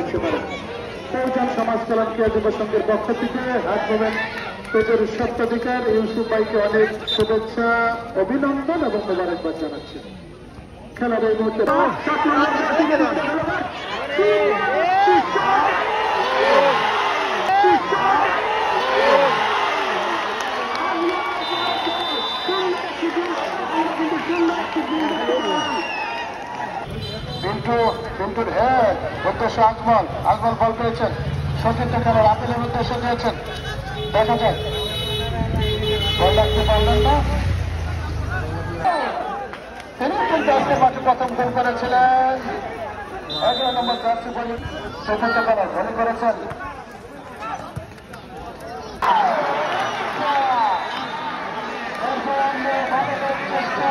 আসতে পারে। পৌঁছান সমাজ কল্যাণ ক্রিয়া যুব সংঘের পক্ষ থেকে হাত ধরেন পেজের সত্যাধিকার ইউসুফ ভাইকে অনেক শুভেচ্ছা, অভিনন্দন এবং মোবারকবাদ জানাচ্ছি। খেলার এই মুহূর্তে বিন্টুর হেড উদ্দেশ্য আকমল বল পেয়েছেন, সতীর্থ খেলার আপিলের উদ্দেশ্যে দিয়েছেন, দেখা যায় বল রাখতে পারলেন না। তিনি কিন্তু আজকে মাঠে প্রথম গোল করেছিলেন। 11 নম্বর জার্সি বলে চতুর্থ খেলা ধরে করেছেন। চেষ্টা